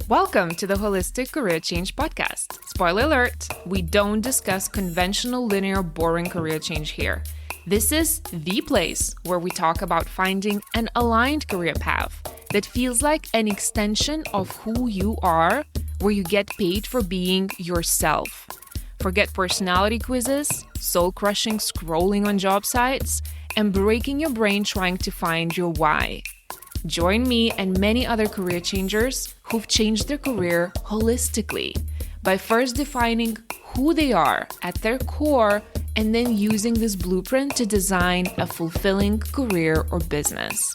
Welcome to the Holistic Career Change Podcast. Spoiler alert, we don't discuss conventional, linear, boring career change here. This is the place where we talk about finding an aligned career path that feels like an extension of who you are, where you get paid for being yourself. Forget personality quizzes, soul-crushing scrolling on job sites, and breaking your brain trying to find your why. Join me and many other career changers who've changed their career holistically by first defining who they are at their core and then using this blueprint to design a fulfilling career or business.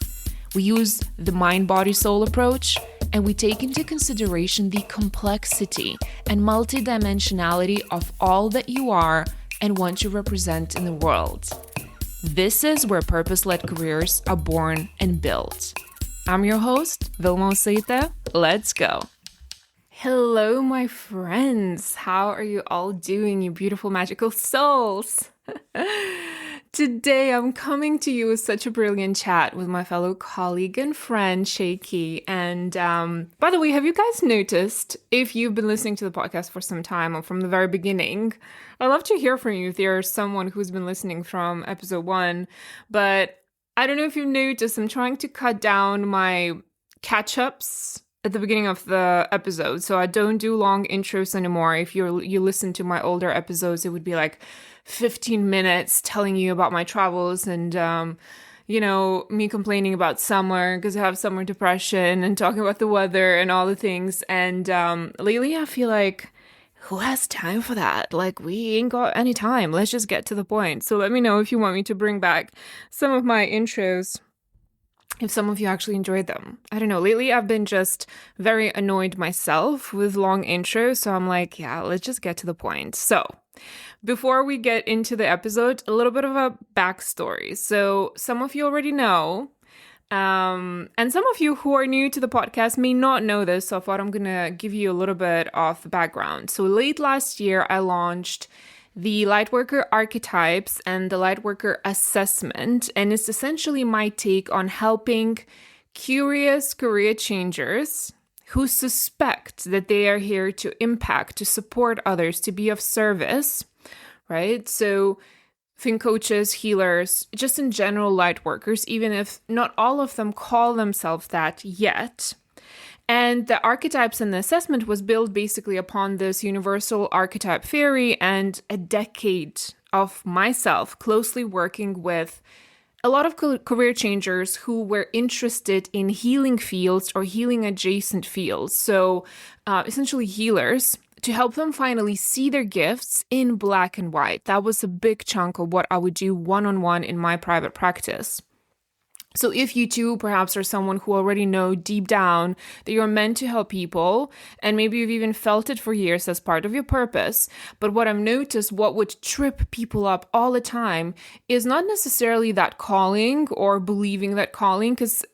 We use the mind-body-soul approach, and we take into consideration the complexity and multidimensionality of all that you are and want to represent in the world. This is where purpose-led careers are born and built. I'm your host, Vilma Oseita. Let's go. Hello, my friends. How are you all doing, you beautiful, magical souls? Today, I'm coming to you with such a brilliant chat with my fellow colleague and friend, Shea Ki. And by the way, have you guys noticed, if you've been listening to the podcast for some time or from the very beginning, I'd love to hear from you if there's someone who's been listening from episode 1, but I don't know if you've noticed, I'm trying to cut down my catch-ups at the beginning of the episode. So I don't do long intros anymore. If you listen to my older episodes, it would be like 15 minutes telling you about my travels and, me complaining about summer because I have summer depression and talking about the weather and all the things. And lately I feel like, who has time for that? Like, we ain't got any time. Let's just get to the point. So let me know if you want me to bring back some of my intros, if some of you actually enjoyed them. I don't know. Lately, I've been just very annoyed myself with long intros. So I'm like, yeah, let's just get to the point. So before we get into the episode, a little bit of a backstory. So some of you already know, and some of you who are new to the podcast may not know this, so I thought I'm going to give you a little bit of the background. So late last year, I launched the Lightworker Archetypes and the Lightworker Assessment, and it's essentially my take on helping curious career changers who suspect that they are here to impact, to support others, to be of service, right? So think coaches, healers, just in general light workers, even if not all of them call themselves that yet. And the archetypes and the assessment was built basically upon this universal archetype theory and a decade of myself closely working with a lot of career changers who were interested in healing fields or healing adjacent fields. So essentially healers, to help them finally see their gifts in black and white. That was a big chunk of what I would do one-on-one in my private practice. So if you too perhaps are someone who already know deep down that you're meant to help people, and maybe you've even felt it for years as part of your purpose, but what I've noticed, what would trip people up all the time is not necessarily that calling or believing that calling, because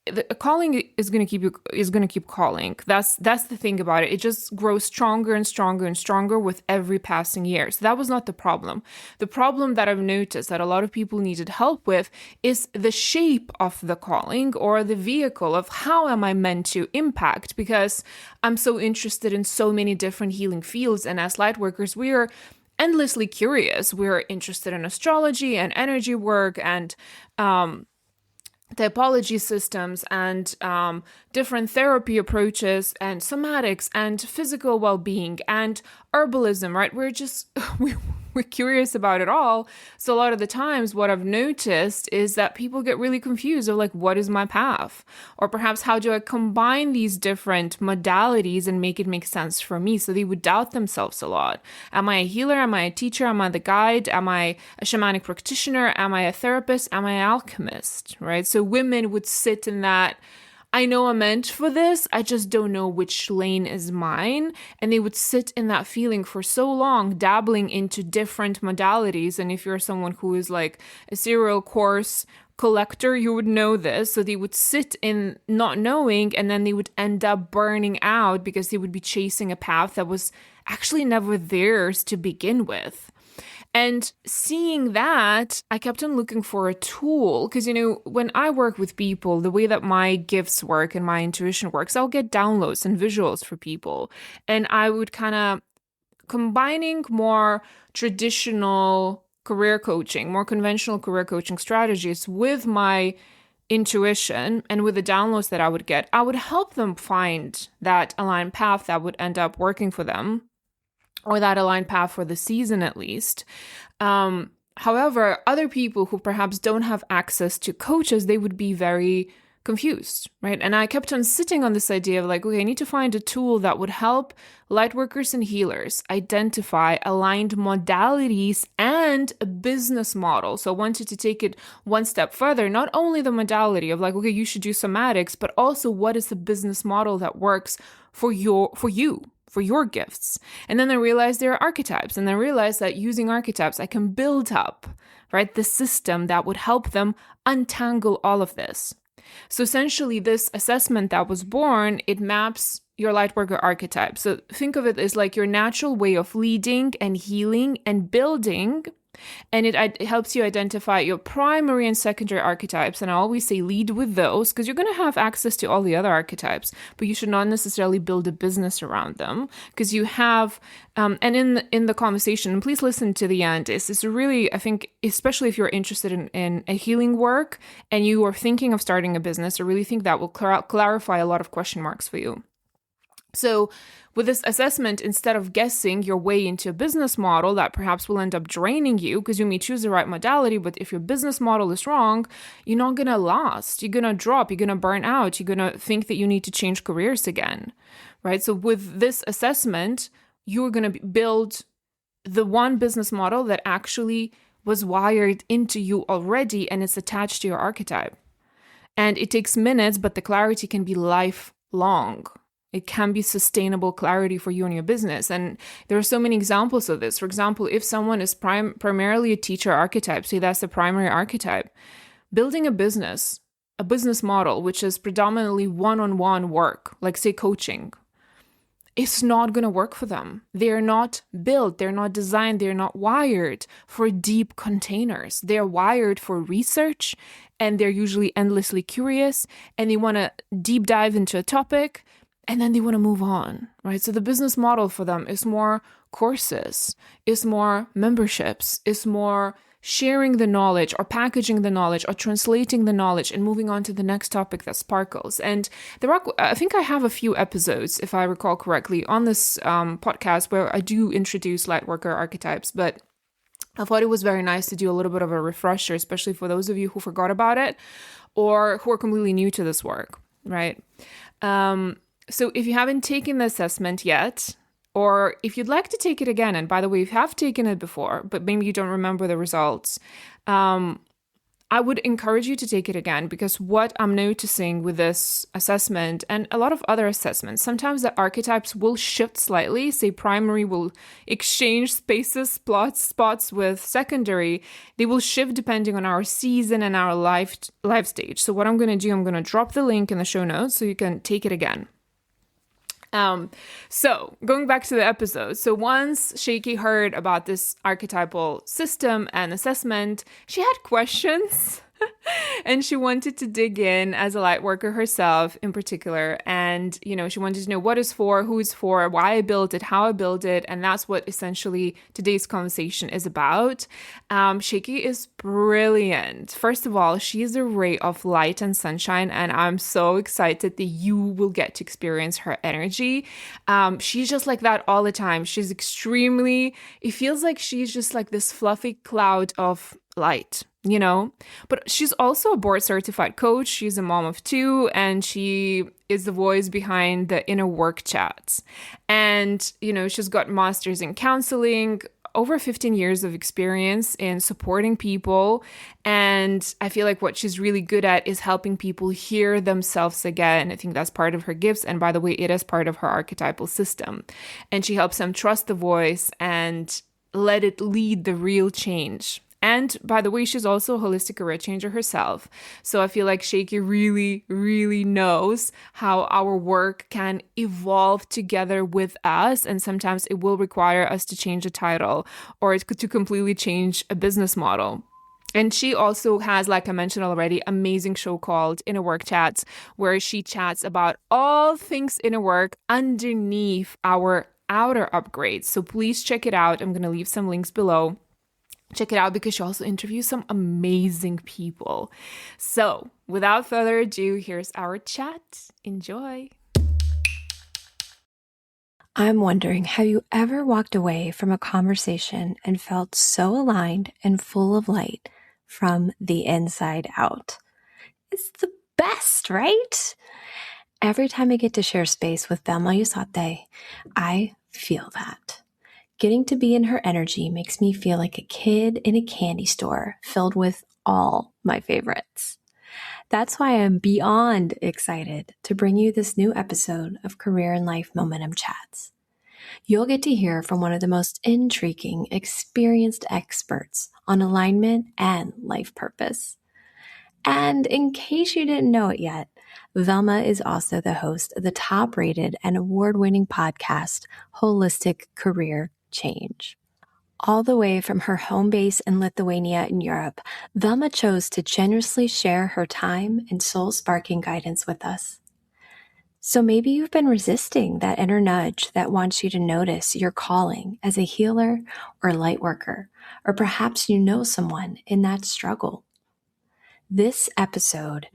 the calling is going to keep calling. That's the thing about it. It just grows stronger and stronger and stronger with every passing year. So that was not the problem. The problem that I've noticed that a lot of people needed help with is the shape of the calling or the vehicle of how am I meant to impact, because I'm so interested in so many different healing fields. And as light workers, we are endlessly curious. We're interested in astrology and energy work and typology systems and different therapy approaches and somatics and physical well-being and herbalism, right? We're curious about it all. So a lot of the times what I've noticed is that people get really confused of like, what is my path? Or perhaps how do I combine these different modalities and make it make sense for me? So they would doubt themselves a lot. Am I a healer? Am I a teacher? Am I the guide? Am I a shamanic practitioner? Am I a therapist? Am I an alchemist? Right? So women would sit in that, I know I'm meant for this, I just don't know which lane is mine. And they would sit in that feeling for so long, dabbling into different modalities. And if you're someone who is like a serial course collector, you would know this. So they would sit in not knowing, and then they would end up burning out because they would be chasing a path that was actually never theirs to begin with. And seeing that, I kept on looking for a tool because, when I work with people, the way that my gifts work and my intuition works, I'll get downloads and visuals for people. And I would kind of combining more traditional career coaching, more conventional career coaching strategies with my intuition and with the downloads that I would get, I would help them find that aligned path that would end up working for them, or that aligned path for the season at least. However, other people who perhaps don't have access to coaches, they would be very confused, right? And I kept on sitting on this idea of like, okay, I need to find a tool that would help lightworkers and healers identify aligned modalities and a business model. So I wanted to take it one step further, not only the modality of like, okay, you should do somatics, but also what is the business model that works for your gifts. And then I realized there are archetypes, and I realized that using archetypes, I can build up, right, the system that would help them untangle all of this. So essentially, this assessment that was born, it maps your Lightworker archetype. So think of it as like your natural way of leading and healing and building. And it helps you identify your primary and secondary archetypes. And I always say lead with those because you're going to have access to all the other archetypes, but you should not necessarily build a business around them because you have, and in the conversation, and please listen to the end, it's really, I think, especially if you're interested in a healing work and you are thinking of starting a business, I really think that will clarify a lot of question marks for you. So with this assessment, instead of guessing your way into a business model that perhaps will end up draining you because you may choose the right modality, but if your business model is wrong, you're not going to last. You're going to drop. You're going to burn out. You're going to think that you need to change careers again, right? So with this assessment, you're going to build the one business model that actually was wired into you already and it's attached to your archetype. And it takes minutes, but the clarity can be lifelong. It can be sustainable clarity for you and your business. And there are so many examples of this. For example, if someone is primarily a teacher archetype, say that's the primary archetype, building a business model, which is predominantly one-on-one work, like say coaching, it's not going to work for them. They're not built, they're not designed, they're not wired for deep containers. They're wired for research, and they're usually endlessly curious, and they want to deep dive into a topic, and then they want to move on, right? So the business model for them is more courses, is more memberships, is more sharing the knowledge or packaging the knowledge or translating the knowledge and moving on to the next topic that sparkles. And I think I have a few episodes, if I recall correctly, on this podcast where I do introduce Lightworker archetypes, but I thought it was very nice to do a little bit of a refresher, especially for those of you who forgot about it or who are completely new to this work, right? So if you haven't taken the assessment yet, or if you'd like to take it again, and by the way, if you have taken it before, but maybe you don't remember the results, I would encourage you to take it again, because what I'm noticing with this assessment and a lot of other assessments, sometimes the archetypes will shift slightly. Say primary will exchange spots with secondary. They will shift depending on our season and our life stage. So what I'm going to do, I'm going to drop the link in the show notes so you can take it again. So going back to the episode. So once Shea Ki heard about this archetypal system and assessment, she had questions and she wanted to dig in as a light worker herself in particular. And, she wanted to know what is for, who is for, why I built it, how I built it. And that's what essentially today's conversation is about. Shea Ki is brilliant. First of all, she is a ray of light and sunshine. And I'm so excited that you will get to experience her energy. She's just like that all the time. It feels like she's just like this fluffy cloud of light. But she's also a board certified coach. She's a mom of 2, and she is the voice behind the inner work chats. And, she's got masters in counseling, over 15 years of experience in supporting people. And I feel like what she's really good at is helping people hear themselves again. I think that's part of her gifts. And by the way, it is part of her archetypal system. And she helps them trust the voice and let it lead the real change. And by the way, she's also a holistic career changer herself. So I feel like Shea Ki really, really knows how our work can evolve together with us. And sometimes it will require us to change a title or to completely change a business model. And she also has, like I mentioned already, amazing show called Inner Work Chats, where she chats about all things inner work underneath our outer upgrades. So please check it out. I'm going to leave some links below. Check it out because she also interviews some amazing people. So without further ado, here's our chat. Enjoy. I'm wondering, have you ever walked away from a conversation and felt so aligned and full of light from the inside out? It's the best, right? Every time I get to share space with Velma Yusate, I feel that. Getting to be in her energy makes me feel like a kid in a candy store filled with all my favorites. That's why I'm beyond excited to bring you this new episode of Career and Life Momentum Chats. You'll get to hear from one of the most intriguing, experienced experts on alignment and life purpose. And in case you didn't know it yet, Velma is also the host of the top-rated and award-winning podcast, Holistic Career Change. All the way from her home base in Lithuania in Europe, Velma chose to generously share her time and soul-sparking guidance with us. So maybe you've been resisting that inner nudge that wants you to notice your calling as a healer or light worker, or perhaps you know someone in that struggle. This episode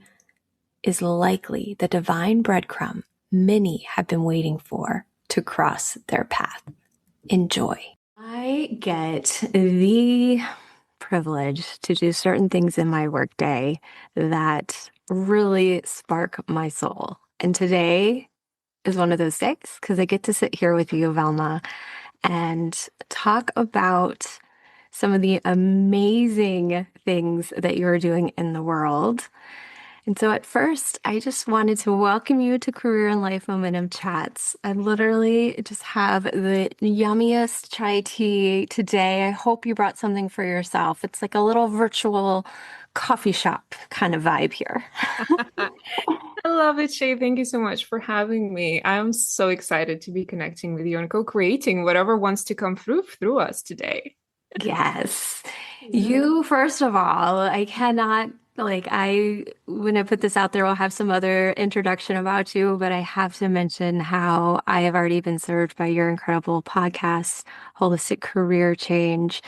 is likely the divine breadcrumb many have been waiting for to cross their path. Enjoy. I get the privilege to do certain things in my workday that really spark my soul. And today is one of those days because I get to sit here with you, Velma, and talk about some of the amazing things that you're doing in the world. And so at first, I just wanted to welcome you to Career and Life Momentum Chats. I literally just have the yummiest chai tea today. I hope you brought something for yourself. It's like a little virtual coffee shop kind of vibe here. I love it, Shea. Thank you so much for having me. I'm so excited to be connecting with you and co-creating whatever wants to come through us today. Yes. You, first of all, I cannot, when I put this out there, I'll have some other introduction about you, but I have to mention how I have already been served by your incredible podcast, Holistic Career Change.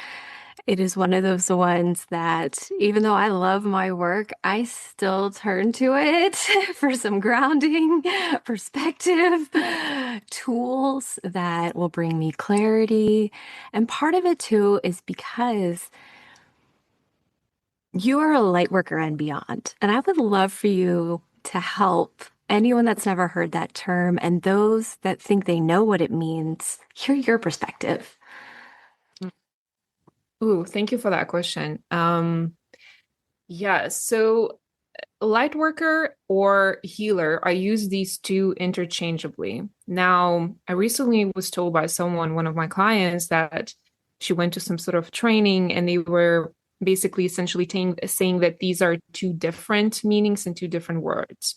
It is one of those ones that even though I love my work, I still turn to it for some grounding, perspective, tools that will bring me clarity. And part of it too is because you are a light worker and beyond. And I would love for you to help anyone that's never heard that term and those that think they know what it means, hear your perspective. Ooh, thank you for that question. Yeah, so lightworker or healer, I use these two interchangeably. Now, I recently was told by someone, one of my clients, that she went to some sort of training and they were basically essentially saying that these are two different meanings and two different words.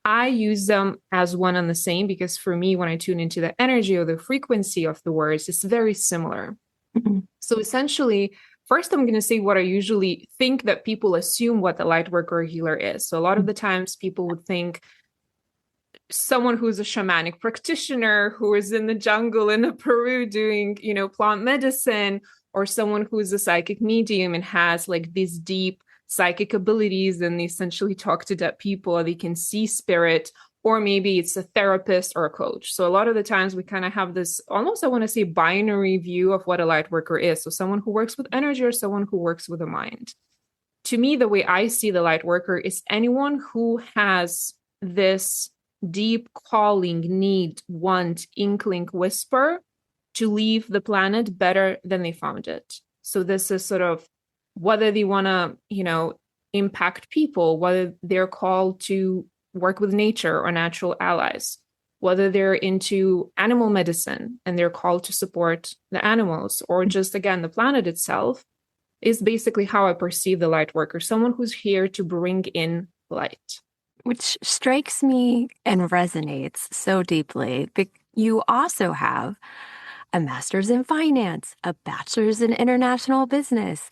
I use them as one and the same because for me, when I tune into the energy or the frequency of the words, it's very similar. So essentially, first, I'm going to say what I usually think that people assume what the light worker or healer is. So a lot of the times people would think someone who's a shamanic practitioner who is in the jungle in Peru doing, plant medicine, or someone who's a psychic medium and has like these deep psychic abilities and they essentially talk to dead people or they can see spirit, or maybe it's a therapist or a coach. So a lot of the times we kind of have this almost, I want to say, binary view of what a light worker is. So someone who works with energy or someone who works with the mind. To me, the way I see the light worker is anyone who has this deep calling, need, want, inkling, whisper to leave the planet better than they found it. So this is sort of whether they want to, impact people, whether they're called to work with nature or natural allies, whether they're into animal medicine and they're called to support the animals, or just, again, the planet itself. is basically how I perceive the light worker, someone who's here to bring in light. Which strikes me and resonates so deeply. You also have a master's in finance, a bachelor's in international business,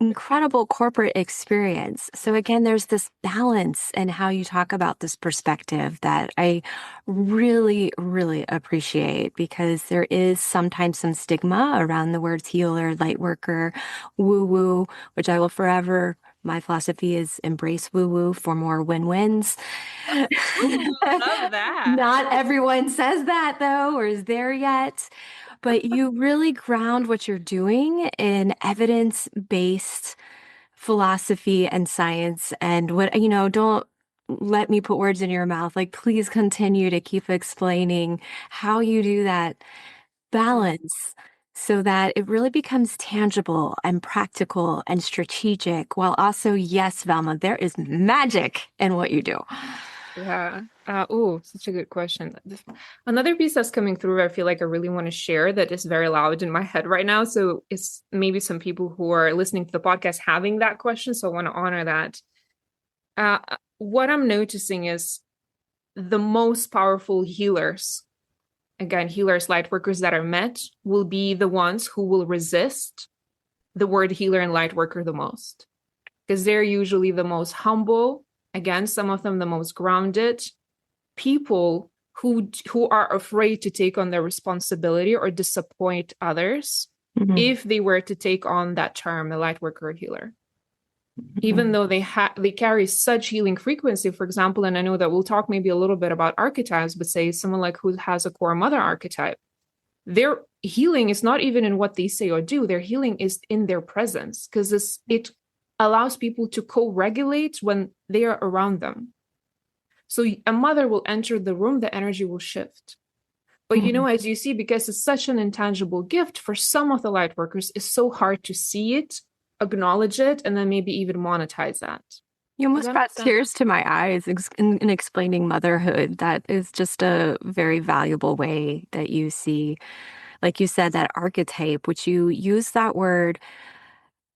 incredible corporate experience. So again, there's this balance in how you talk about this perspective that I really, really appreciate, because there is sometimes some stigma around the words healer, light worker, woo woo, which I will forever. My philosophy is embrace woo woo for more win-wins. Ooh, love that. Not everyone says that though, or is there yet. But you really ground what you're doing in evidence-based philosophy and science. And don't let me put words in your mouth. Like, please continue to keep explaining how you do that balance so that it really becomes tangible and practical and strategic, while also, yes, Velma, there is magic in what you do. Yeah. Oh, such a good question. Another piece that's coming through, I feel like I really want to share that is very loud in my head right now. So it's maybe some people who are listening to the podcast having that question. So I want to honor that. What I'm noticing is the most powerful healers, again, healers, light workers that are met, will be the ones who will resist the word healer and light worker the most, because they're usually the most humble. Again, some of them the most grounded people who are afraid to take on their responsibility or disappoint others if they were to take on that term, the light worker or healer. Even though they carry such healing frequency, for example, and I know that we'll talk maybe a little bit about archetypes, but say someone like who has a core mother archetype, their healing is not even in what they say or do. Their healing is in their presence, because it allows people to co-regulate when they are around them. So a mother will enter the room, the energy will shift. But as you see, because it's such an intangible gift, for some of the light workers, it's so hard to see it, acknowledge it, and then maybe even monetize that. You almost brought tears to my eyes in explaining motherhood. That is just a very valuable way that you see, like you said, that archetype, which you use that word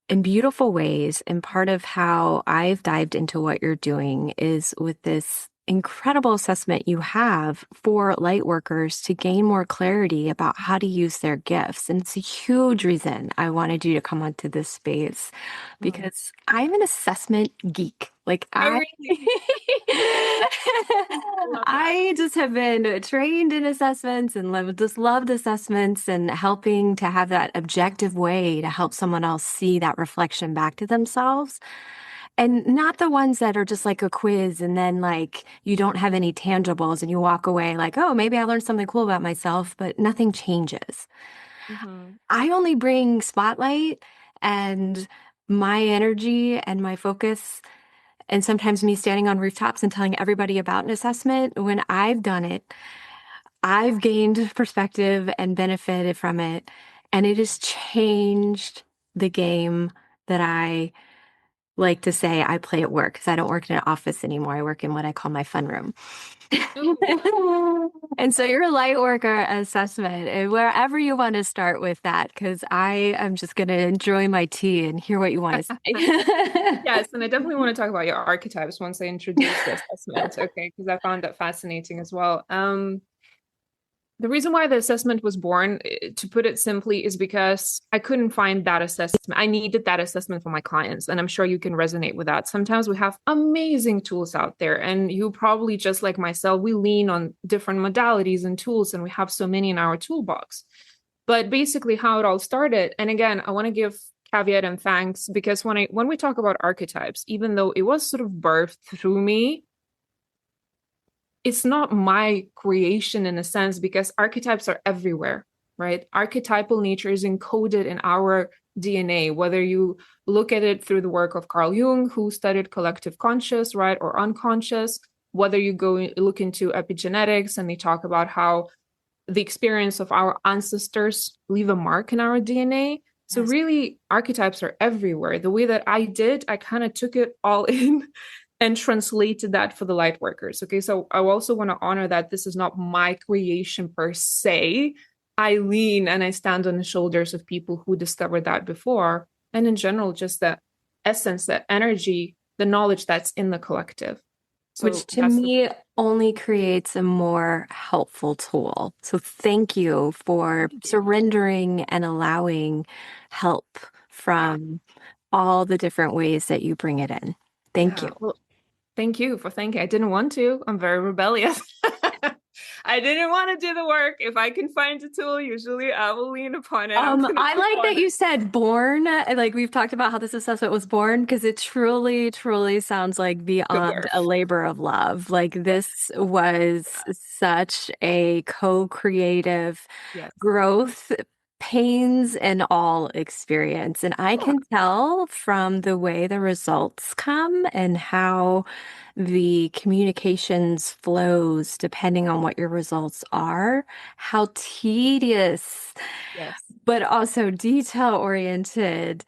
in beautiful ways. And part of how I've dived into what you're doing is with this incredible assessment you have for light workers to gain more clarity about how to use their gifts. And it's a huge reason I wanted you to come onto this space, because I'm an assessment geek. Like I just have been trained in assessments and loved assessments and helping to have that objective way to help someone else see that reflection back to themselves. And not the ones that are just like a quiz and then like you don't have any tangibles and you walk away like, oh, maybe I learned something cool about myself, but nothing changes. I only bring spotlight and my energy and my focus, and sometimes me standing on rooftops and telling everybody about an assessment. When I've done it, I've gained perspective and benefited from it. And it has changed the game that I like to say I play at work, because I don't work in an office anymore. I work in what I call my fun room. And so you're a light worker assessment, and wherever you want to start with that, because I am just going to enjoy my tea and hear what you want to say. Yes, and I definitely want to talk about your archetypes once I introduce the assessment, okay? Because I found that fascinating as well. The reason why the assessment was born, to put it simply, is because I couldn't find that assessment. I needed that assessment for my clients, and I'm sure you can resonate with that. Sometimes we have amazing tools out there, and you probably, just like myself, we lean on different modalities and tools, and we have so many in our toolbox. But basically how it all started, and again, I want to give caveat and thanks, because when we talk about archetypes, even though it was sort of birthed through me, it's not my creation in a sense, because archetypes are everywhere, right? Archetypal nature is encoded in our DNA, whether you look at it through the work of Carl Jung, who studied collective conscious, right, or unconscious, whether you look into epigenetics and they talk about how the experience of our ancestors leave a mark in our DNA. So really, archetypes are everywhere. The way that I kind of took it all in and translated that for the light workers. Okay, so I also want to honor that this is not my creation per se. I lean and I stand on the shoulders of people who discovered that before. And in general, just the essence, the energy, the knowledge that's in the collective. Which So to that's the me only creates a more helpful tool. So thank you for thank you. surrendering and allowing help Yeah. from all the different ways that you bring it in. Thank you. Yeah. Well, thank you for thinking. I didn't want to. I'm very rebellious. I didn't want to do the work. If I can find a tool, usually I will lean upon it. I'm gonna I pull like on that it. you said born, like we've talked about how this assessment was born, because it truly, truly sounds like Good beyond a birth. labor of love. Like this was such a co-creative Yes. growth, pains and all experience. And I Oh, can tell from the way the results come and how the communications flows depending on what your results are, how tedious yes. but also detail oriented,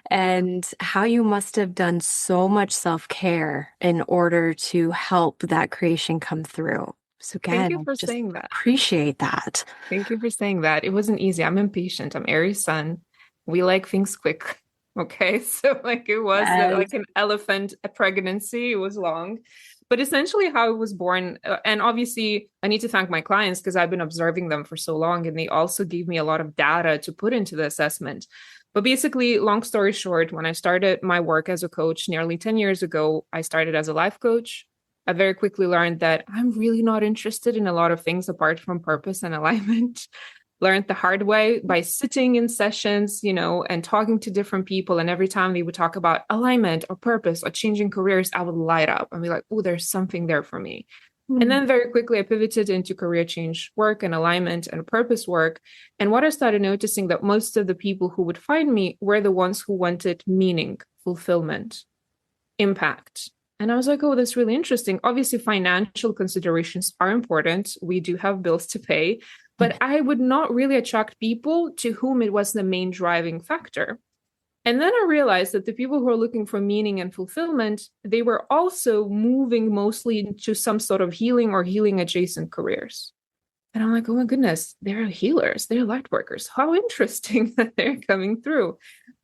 and how you must have done so much self-care in order to help that creation come through. So Thank again, you I for just saying that. appreciate that. Thank you for saying that. It wasn't easy. I'm impatient. I'm Aries sun. We like things quick. Okay. So like it was Yes. like an elephant a pregnancy. It was long. But essentially how it was born, and obviously I need to thank my clients because I've been observing them for so long and they also gave me a lot of data to put into the assessment. But basically, long story short, when I started my work as a coach nearly 10 years ago, I started as a life coach. I very quickly learned that I'm really not interested in a lot of things apart from purpose and alignment. Learned the hard way by sitting in sessions, and talking to different people. And every time they would talk about alignment or purpose or changing careers, I would light up and be like, oh, there's something there for me. And Mm. then very quickly, I pivoted into career change work and alignment and purpose work. And what I started noticing that most of the people who would find me were the ones who wanted meaning, fulfillment, impact. And I was like, oh, that's really interesting. Obviously, financial considerations are important. We do have bills to pay, but I would not really attract people to whom it was the main driving factor. And then I realized that the people who are looking for meaning and fulfillment, they were also moving mostly into some sort of healing or healing adjacent careers. And I'm like, oh my goodness, they're healers, they're light workers. How interesting that they're coming through.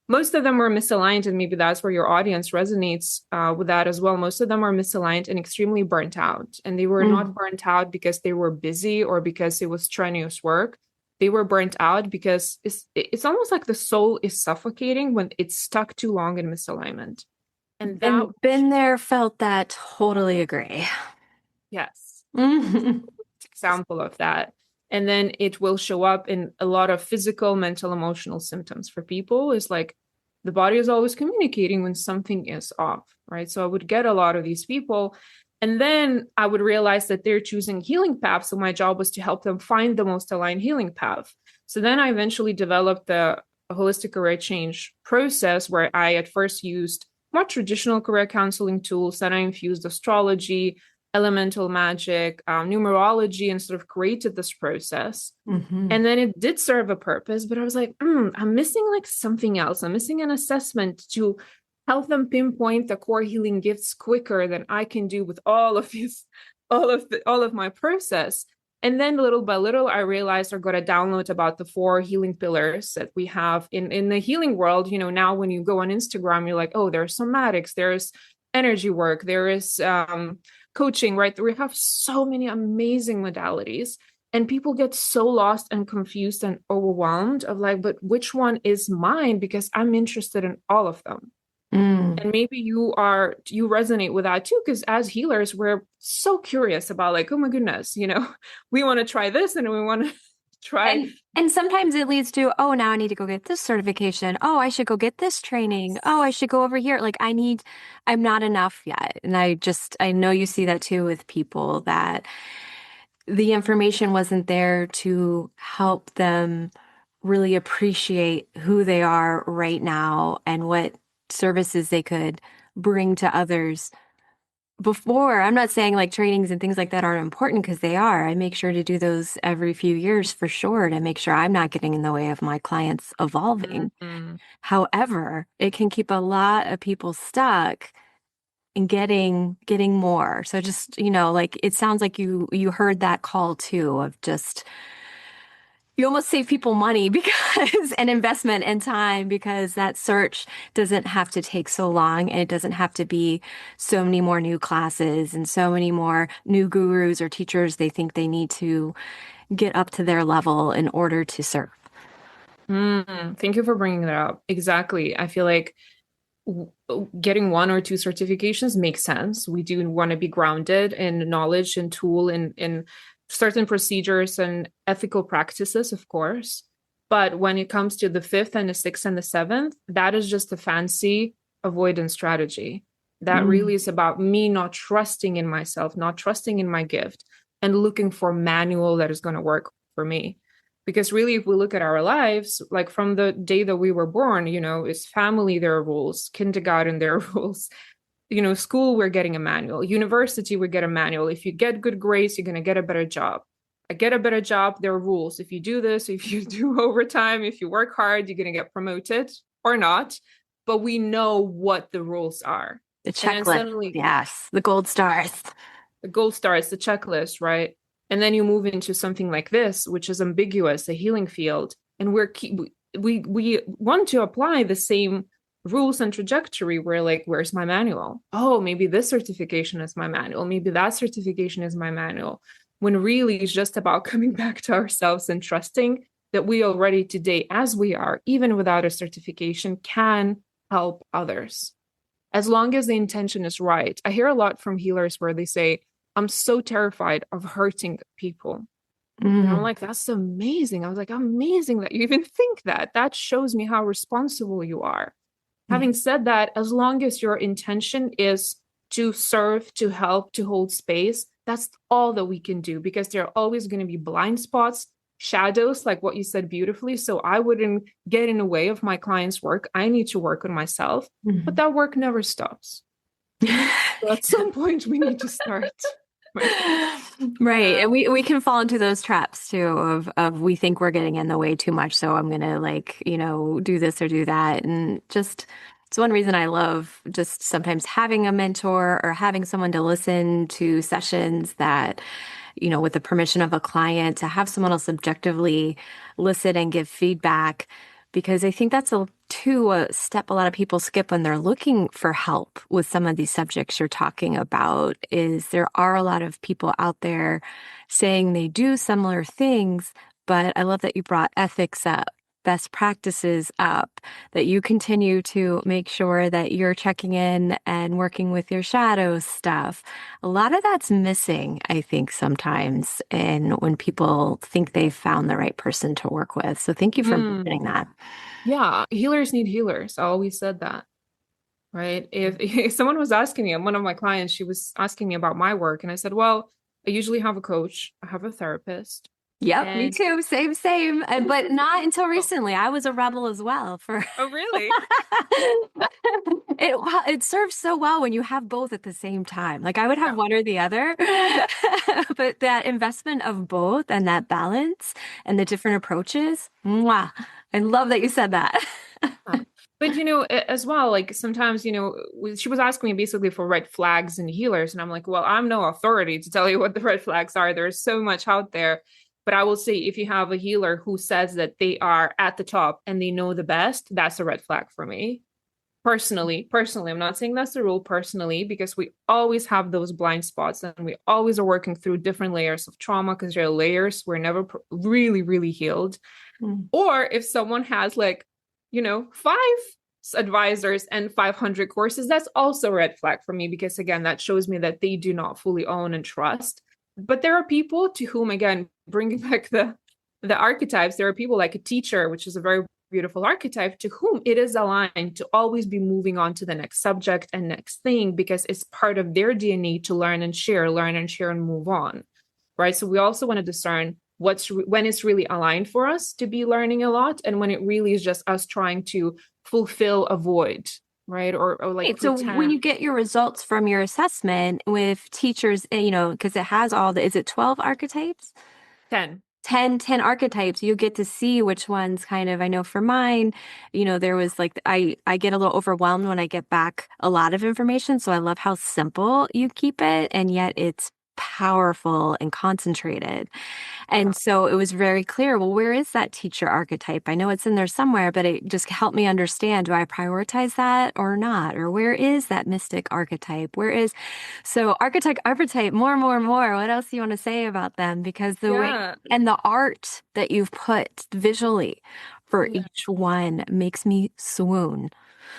Most of them were misaligned, and maybe that's where your audience resonates with that as well. Most of them were misaligned and extremely burnt out. And they were not Mm. burnt out because they were busy or because it was strenuous work. They were burnt out because it's almost like the soul is suffocating when it's stuck too long in misalignment. And that, Been there, felt that, totally agree. yes, Mhm. example of that. And then it will show up in a lot of physical, mental, emotional symptoms for people. Is like the body is always communicating when something is off, right? So I would get a lot of these people. And then I would realize that they're choosing healing paths. So my job was to help them find the most aligned healing path. So then I eventually developed the holistic career change process where I at first used more traditional career counseling tools. Then I infused astrology, elemental magic, numerology, and sort of created this process. Mhm. And then it did serve a purpose, but I was like, I'm missing like something else. I'm missing an assessment to help them pinpoint the core healing gifts quicker than I can do with all of these, all of my process. And then little by little, I realized I got a download about the 4 healing pillars that we have in the healing world. Now when you go on Instagram, you're like, oh, there's somatics, there's energy work, there is coaching, right? We have so many amazing modalities. And people get so lost and confused and overwhelmed of like, but which one is mine? Because I'm interested in all of them. Mm. And maybe you resonate with that too, because as healers, we're so curious about like, oh my goodness, we want to try this and we want to try. And sometimes it leads to, oh, now I need to go get this certification. Oh, I should go get this training. Oh, I should go over here. Like I'm not enough yet. And I know you see that too with people that the information wasn't there to help them really appreciate who they are right now and what services they could bring to others before. I'm not saying like trainings and things like that aren't important because they are. I make sure to do those every few years for sure to make sure I'm not getting in the way of my clients evolving. Mhm. However, it can keep a lot of people stuck in getting more. So just, like it sounds like you heard that call too of just You almost save people money because an investment and time because that search doesn't have to take so long and it doesn't have to be so many more new classes and so many more new gurus or teachers they think they need to get up to their level in order to serve. Thank you for bringing that up. Exactly. I feel like getting one or two certifications makes sense. We do want to be grounded in knowledge and tool in certain procedures and ethical practices, of course. But when it comes to the fifth and the sixth and the seventh, that is just a fancy avoidance strategy. That really Mm. is about me not trusting in myself, not trusting in my gift, and looking for manual that is going to work for me. Because really, if we look at our lives, like from the day that we were born, is family, there are rules, kindergarten, there are rules, school, we're getting a manual, university, we get a manual. If you get good grades, you're going to get a better job. I get a better job, there are rules. If you do this, if you do overtime, if you work hard, you're going to get promoted or not. But we know what the rules are. The And then checklist. suddenly, Yes. The gold stars. the gold star is the checklist, right? And then you move into something like this, which is ambiguous, a healing field, and we want to apply the same rules and trajectory. We're like, where's my manual? Oh, maybe this certification is my manual. Maybe that certification is my manual. When really it's just about coming back to ourselves and trusting that we already today, as we are, even without a certification, can help others. As long as the intention is right. I hear a lot from healers where they say, I'm so terrified of hurting people. And I'm Mm. like, that's amazing. I was like, amazing that you even think that. That shows me how responsible you are. Yeah. Having said that, as long as your intention is to serve, to help, to hold space, that's all that we can do because there are always going to be blind spots, shadows, like what you said beautifully. So I wouldn't get in the way of my client's work. I need to work on myself, but Mhm. that work never stops. So at some point, we need to start. Right. Right. And we can fall into those traps too of we think we're getting in the way too much. So I'm gonna like, do this or do that. And just it's one reason I love just sometimes having a mentor or having someone to listen to sessions that, with the permission of a client to have someone else subjectively listen and give feedback. Because I think that's a step a lot of people skip when they're looking for help with some of these subjects you're talking about is there are a lot of people out there saying they do similar things, but I love that you brought ethics up, best practices up, that you continue to make sure that you're checking in and working with your shadow stuff. A lot of that's missing, I think, sometimes, and when people think they've found the right person to work with. So thank you for Mm, mentioning that. yeah, healers need healers. I always said that, right? If someone was asking me, one of my clients, she was asking me about my work, and I said, well, I usually have a coach, I have a therapist, Yep, me and too. Same, same. But not until recently. I was a rebel as well for oh, really? it serves so well when you have both at the same time. Like I would have Yeah. one or the other, but that investment of both and that balance and the different approaches, mwah. I love that you said that. Yeah. But as well, like sometimes, she was asking me basically for red flags and healers, and I'm like, well, I'm no authority to tell you what the red flags are. There's so much out there. But I will say, if you have a healer who says that they are at the top and they know the best, that's a red flag for me. Personally, I'm not saying that's the rule personally, because we always have those blind spots and we always are working through different layers of trauma because there are layers we're never really, really healed. Mm. Or if someone has like, five advisors and 500 courses, that's also a red flag for me because, again, that shows me that they do not fully own and trust. But there are people to whom, again, bringing back the archetypes, there are people like a teacher, which is a very beautiful archetype, to whom it is aligned to always be moving on to the next subject and next thing because it's part of their DNA to learn and share and move on. Right. So we also want to discern when it's really aligned for us to be learning a lot and when it really is just us trying to fulfill a void, right? Or like Right. So when pretend. you get your results from your assessment with teachers, because it has is it 12 archetypes? 10. 10 archetypes, you get to see which ones kind of, I know for mine, there was like, I get a little overwhelmed when I get back a lot of information. So I love how simple you keep it. And yet it's powerful and concentrated. And so it was very clear, well, where is that teacher archetype? I know it's in there somewhere, but it just helped me understand, do I prioritize that or not? Or where is that mystic archetype? Where is, so archetype, more, more, more. What else do you want to say about them? Because the way, Yeah. and the art that you've put visually for Yeah. each one makes me swoon.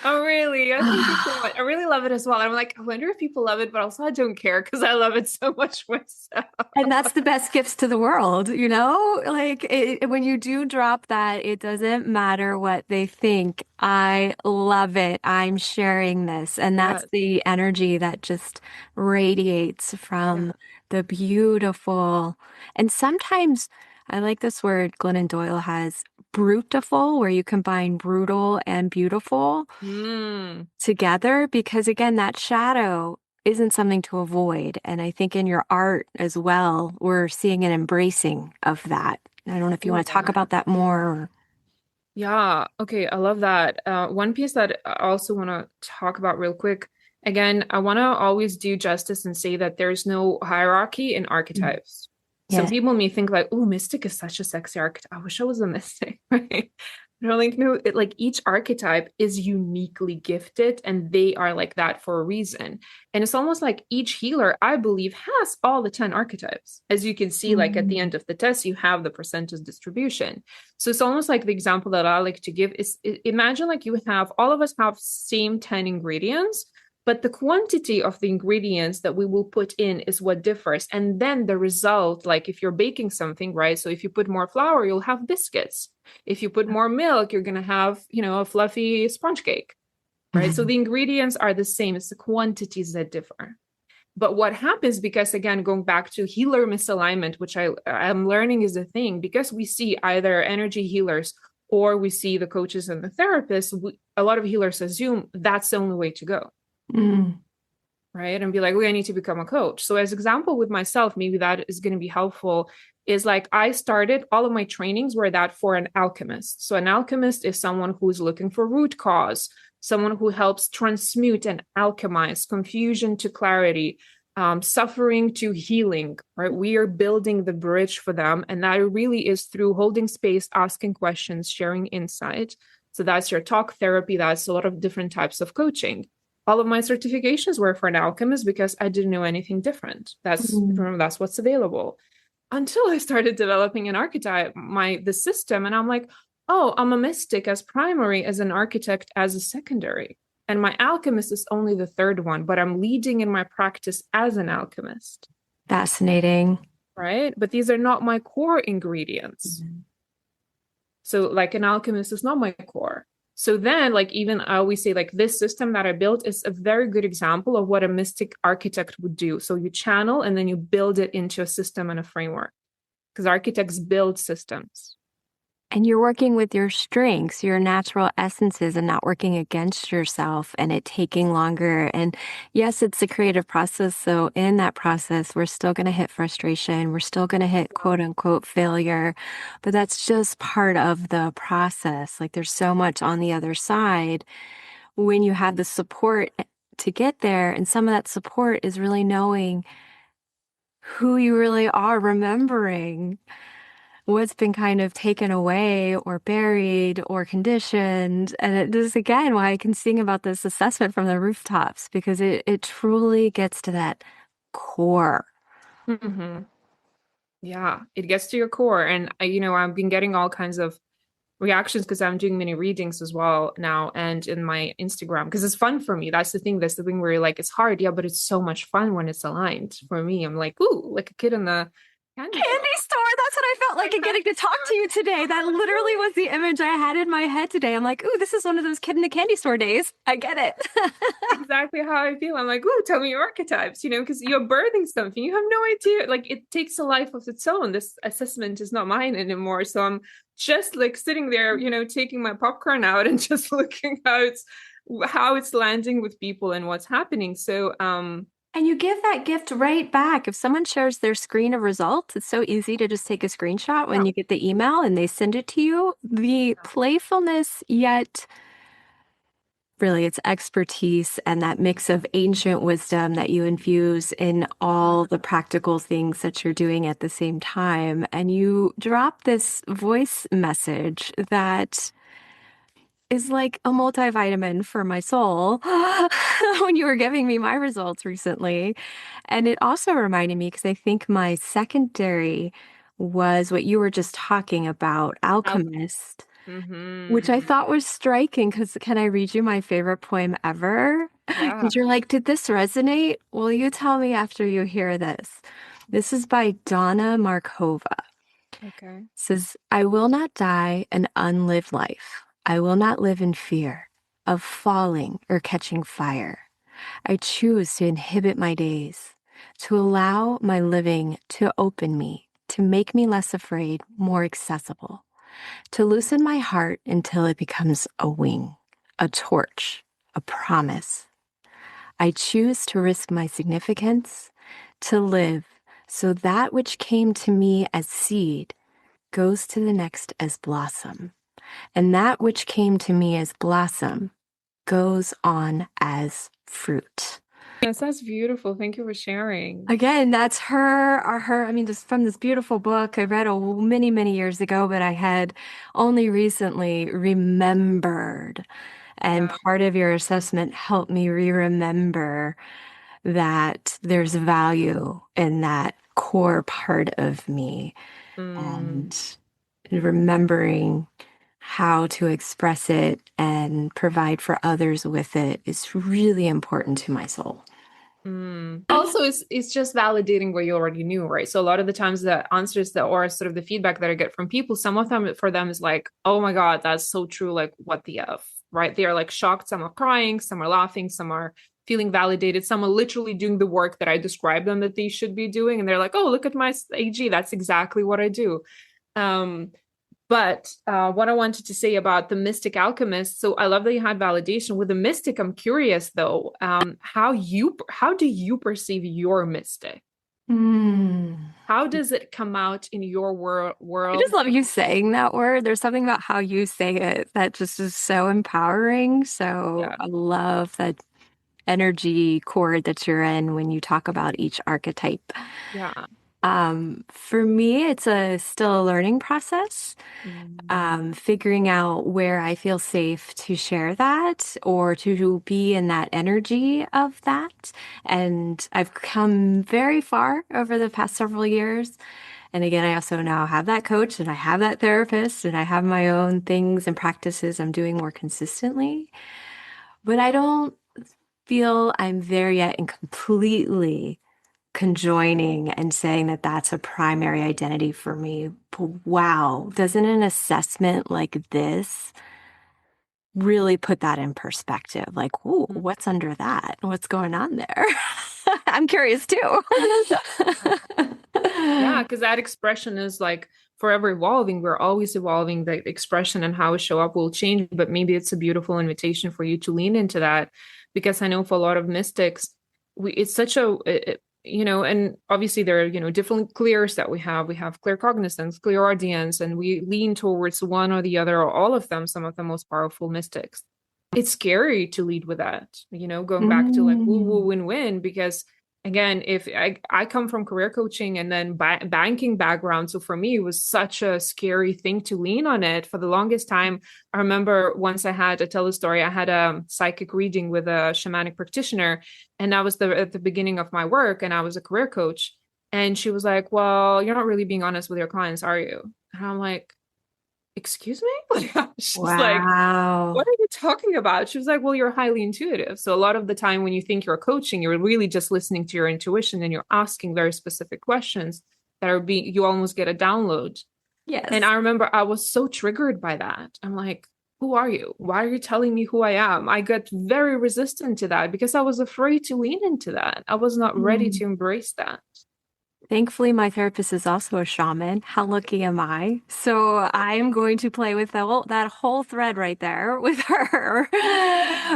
Oh, really? Oh, thank you so much. I really love it as well. I'm like, I wonder if people love it, but also I don't care because I love it so much myself. And that's the best gifts to the world, Like when you do drop that, it doesn't matter what they think. I love it. I'm sharing this. And that's Yes. the energy that just radiates Yeah. from the beautiful. And sometimes I like this word Glennon Doyle has, brutiful, where you combine brutal and beautiful Mm. together, because again, that shadow isn't something to avoid. And I think in your art as well, we're seeing an embracing of that. I don't know if you Oh, want to talk yeah. about that more. Or... Yeah. Okay. I love that. One piece that I also want to talk about real quick. Again, I want to always do justice and say that there's no hierarchy in Mm. archetypes. Some Yes. people may think like, oh, mystic is such a sexy archetype. I wish I was a mystic, right? They're like, no, like each archetype is uniquely gifted and they are like that for a reason. And it's almost like each healer, I believe, has all the 10 archetypes. As you can see, like at the Mm. end of the test, you have the percentage distribution. So it's almost like the example that I like to give is imagine like you have all of us have same 10 ingredients, but the quantity of the ingredients that we will put in is what differs. And then the result, like if you're baking something, right? So if you put more flour, you'll have biscuits. If you put more milk, you're going to have, a fluffy sponge cake, right? So the ingredients are the same. It's the quantities that differ. But what happens, because again, going back to healer misalignment, which I'm learning is a thing, because we see either energy healers or we see the coaches and the therapists, a lot of healers assume that's the only way to go. Mm. Right. And be like, I need to become a coach. So as example with myself, maybe that is going to be helpful, is like I started all of my trainings were that for an alchemist. So an alchemist is someone who's looking for root cause, someone who helps transmute and alchemize confusion to clarity, suffering to healing, right? We are building the bridge for them. And that really is through holding space, asking questions, sharing insight. So that's your talk therapy. That's a lot of different types of coaching. All of my certifications were for an alchemist because I didn't know anything different. Mm. That's what's available. Until I started developing an archetype, the system, and I'm like, oh, I'm a mystic as primary, as an architect as a secondary. And my alchemist is only the third one, but I'm leading in my practice as an alchemist. Fascinating. Right? But these are not my core ingredients. Mm. So like an alchemist is not my core. So then, like, even I always say, like, this system that I built is a very good example of what a mystic architect would do. So you channel and then you build it into a system and a framework, because architects build systems. And you're working with your strengths, your natural essences, and not working against yourself and it taking longer. And yes, it's a creative process. So in that process, we're still going to hit frustration. We're still going to hit quote unquote failure. But that's just part of the process. Like there's so much on the other side when you have the support to get there. And some of that support is really knowing who you really are, remembering what's been kind of taken away or buried or conditioned. And it is again why I can sing about this assessment from the rooftops, because it truly gets to that core. Mm-hmm. Yeah, it gets to your core. And I've been getting all kinds of reactions because I'm doing many readings as well now and in my Instagram, because it's fun for me. That's the thing. That's the thing where you're like, it's hard, yeah, but it's so much fun when it's aligned. For me, I'm like, ooh, like a kid in the candy shop. Candy store. That's what I felt like in getting to talk to you today. That literally was the image I had in my head today. I'm like, ooh, this is one of those kid in the candy store days. I get it. Exactly how I feel. I'm like, ooh, tell me your archetypes, because you're birthing something. You have no idea. Like, it takes a life of its own. This assessment is not mine anymore. So I'm just like sitting there, taking my popcorn out and just looking how it's landing with people and what's happening. So and you give that gift right back. If someone shares their screen of results, it's so easy to just take a screenshot when yeah. you get the email and they send it to you. The playfulness, yet really it's expertise and that mix of ancient wisdom that you infuse in all the practical things that you're doing at the same time. And you drop this voice message that is like a multivitamin for my soul when you were giving me my results recently. And it also reminded me, because I think my secondary was what you were just talking about, alchemist, which I Mm-hmm. thought was striking. Because can I read you my favorite poem ever? Yeah. Because you're like, did this resonate? Well, you tell me after you hear this. This is by Donna Markova. Okay. Says, I will not die an unlived life. I will not live in fear of falling or catching fire. I choose to inhibit my days, to allow my living to open me, to make me less afraid, more accessible, to loosen my heart until it becomes a wing, a torch, a promise. I choose to risk my significance, to live so that which came to me as seed goes to the next as blossom, and that which came to me as blossom goes on as fruit. Yes, that's beautiful. Thank you for sharing. Again, that's I mean, just from this beautiful book I read many, many years ago, but I had only recently remembered. And Yeah. part of your assessment helped me remember that there's value in that core part of me. Mm. And remembering how to express it and provide for others with it is really important to my soul. Mm. Also, it's just validating what you already knew, right? So a lot of the times the answers that or sort of the feedback that I get from people, some of them for them is like, oh my God, that's so true. Like, what the F, right? They are like shocked, some are crying, some are laughing, some are feeling validated, some are literally doing the work that I described them that they should be doing. And they're like, oh, look at my AG. That's exactly what I do. Um, But what I wanted to say about the mystic alchemist, so I love that you had validation with the mystic. I'm curious though, how do you perceive your mystic? Mm. How does it come out in your I just world? love you saying that word. There's something about how you say it that just is so empowering. So Yeah, I love that energy chord that you're in when you talk about each archetype. yeah. For me, it's still a learning process. Mm, Figuring out where I feel safe to share that or to be in that energy of that. And I've come very far over the past several years. And again, I also now have that coach and I have that therapist and I have my own things and practices I'm doing more consistently. But I don't feel I'm there yet in completely conjoining and saying that that's a primary identity for me. But wow, doesn't an assessment like this really put that in perspective? Like, ooh, mm. what's under that? What's going on there? I'm curious too. Yeah, because that expression is like forever evolving. We're always evolving. The expression and how we show up will change, but maybe it's a beautiful invitation for you to lean into that. Because I know for a lot of mystics, it's such and obviously there are, different clears that we have. We have clear cognizance, clear audience, and we lean towards one or the other or all of them, some of the most powerful mystics. It's scary to lead with that, going back to like woo woo Mm. win win, because again, if I come from career coaching and then banking background, so for me it was such a scary thing to lean on it for the longest time. I remember once I tell a story, I had a psychic reading with a shamanic practitioner, and that was at the beginning of my work, and I was a career coach, and she was like, well, you're not really being honest with your clients, are you? And I'm like, excuse me. Like, she's like, what Wow. are you talking about? She was like, well, you're highly intuitive. So a lot of the time when you think you're coaching, you're really just listening to your intuition and you're asking very specific questions that are you almost get a download. And Yes. I remember I was so triggered by that. I'm like, who are you? Why are you telling me who I am? I got very resistant to that because I was afraid to lean into that. I was not ready Mm. to embrace that. Thankfully, my therapist is also a shaman. How lucky am I? So I am going to play with that whole thread right there with her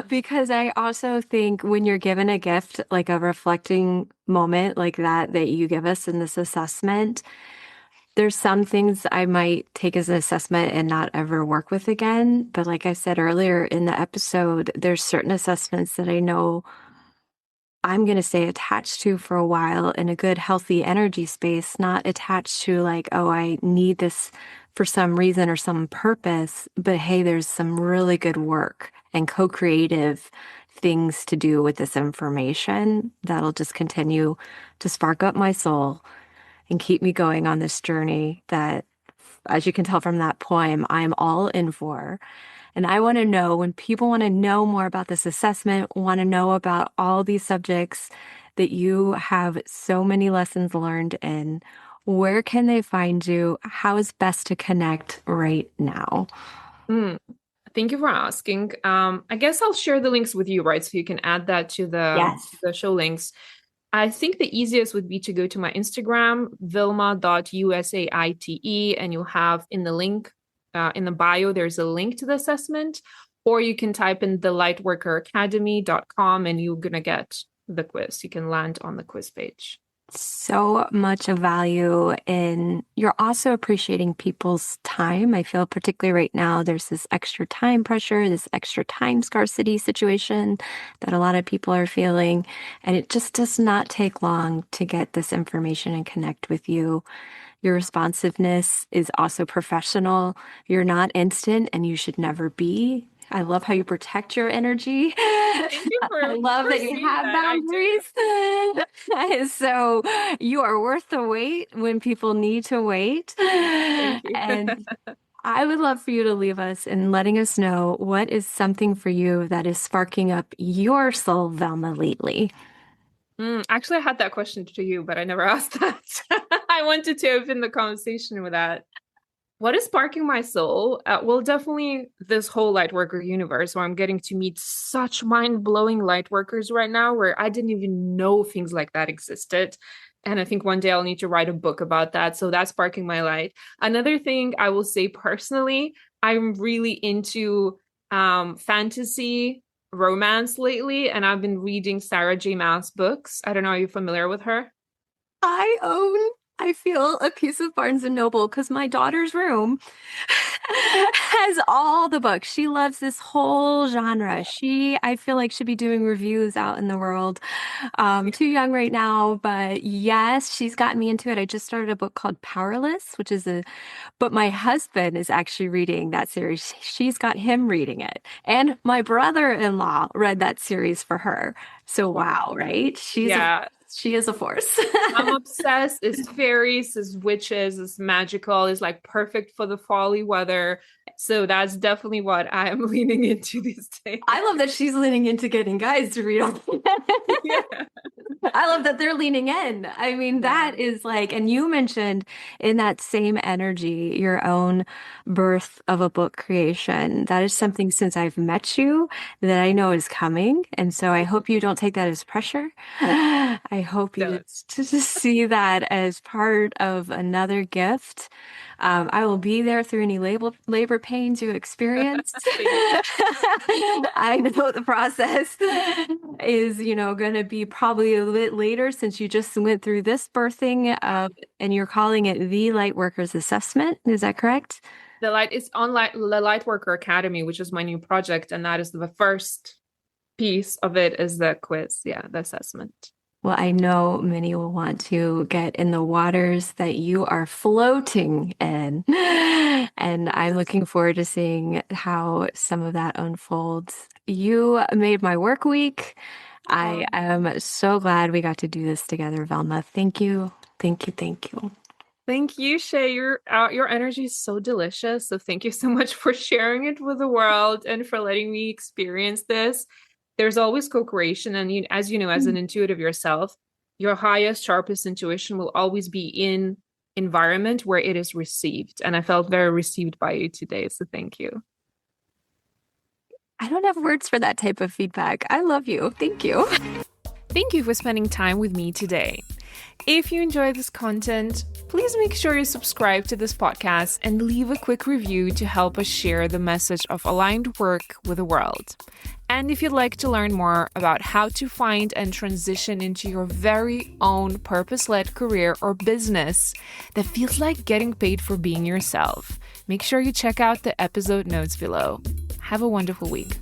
because I also think when you're given a gift, like a reflecting moment like that you give us in this assessment, There's some things I might take as an assessment and not ever work with again. But like I said earlier in the episode, there's certain assessments that I know I'm going to stay attached to for a while in a good, healthy energy space, not attached to like, oh, I need this for some reason or some purpose. But hey, there's some really good work and co-creative things to do with this information that'll just continue to spark up my soul and keep me going on this journey that, as you can tell from that poem, I'm all in for. And I want to know, when people want to know more about this assessment, want to know about all these subjects that you have so many lessons learned in, where can they find you? How is best to connect right now? Thank you for asking. I guess I'll share the links with you, right? So you can add that to Yes. the show links. I think the easiest would be to go to my Instagram, vilma.usaite, and you'll have in the link, in the bio, there's a link to the assessment, or you can type in the lightworkeracademy.com and you're going to get the quiz. You can land on the quiz page. So much of value in you're also appreciating people's time. I feel particularly right now, there's this extra time pressure, this extra time scarcity situation that a lot of people are feeling. And it just does not take long to get this information and connect with you. Your responsiveness is also professional. You're not instant and you should never be. I love how you protect your energy. Thank you I love that you have boundaries. So you are worth the wait when people need to wait. Thank you. And I would love for you to leave us and letting us know what is something for you that is sparking up your soul, Velma, lately. Actually, I had that question to you, but I never asked that. I wanted to open the conversation with that. What is sparking my soul? Well, definitely this whole Lightworker universe where I'm getting to meet such mind-blowing Lightworkers right now where I didn't even know things like that existed. And I think one day I'll need to write a book about that. So that's sparking my light. Another thing I will say personally, I'm really into fantasy romance lately, and I've been reading Sarah J. Maas books. I don't know, are you familiar with her? I feel a piece of Barnes and Noble because my daughter's room has all the books. She loves this whole genre. I feel like should be doing reviews out in the world. Too young right now, but yes, she's gotten me into it. I just started a book called Powerless, but my husband is actually reading that series. She's got him reading it. And my brother-in-law read that series for her. So wow, right? She is a force. I'm obsessed. It's fairies, it's witches, it's magical, it's like perfect for the fall weather. So that's definitely what I am leaning into these days. I love that she's leaning into getting guys to read all. Yeah. I love that they're leaning in. I mean, that is like, and you mentioned in that same energy, your own birth of a book creation. That is something since I've met you that I know is coming. And so I hope you don't take that as pressure. I hope you just see that as part of another gift. I will be there through any labor pains you experience. I know the process is, going to be probably a bit later since you just went through this birthing and you're calling it the Lightworkers Assessment. Is that correct? It's on the Lightworker Academy, which is my new project. And that is the first piece of it is the quiz. Yeah, the assessment. Well, I know many will want to get in the waters that you are floating in. And I'm looking forward to seeing how some of that unfolds. You made my work week. I am so glad we got to do this together, Velma. Thank you. Thank you. Thank you. Thank you, Shea. Your energy is so delicious. So thank you so much for sharing it with the world and for letting me experience this. There's always co-creation. And as you know, as an intuitive yourself, your highest, sharpest intuition will always be in environment where it is received. And I felt very received by you today. So thank you. I don't have words for that type of feedback. I love you. Thank you. Thank you for spending time with me today. If you enjoy this content, please make sure you subscribe to this podcast and leave a quick review to help us share the message of aligned work with the world. And if you'd like to learn more about how to find and transition into your very own purpose-led career or business that feels like getting paid for being yourself, make sure you check out the episode notes below. Have a wonderful week.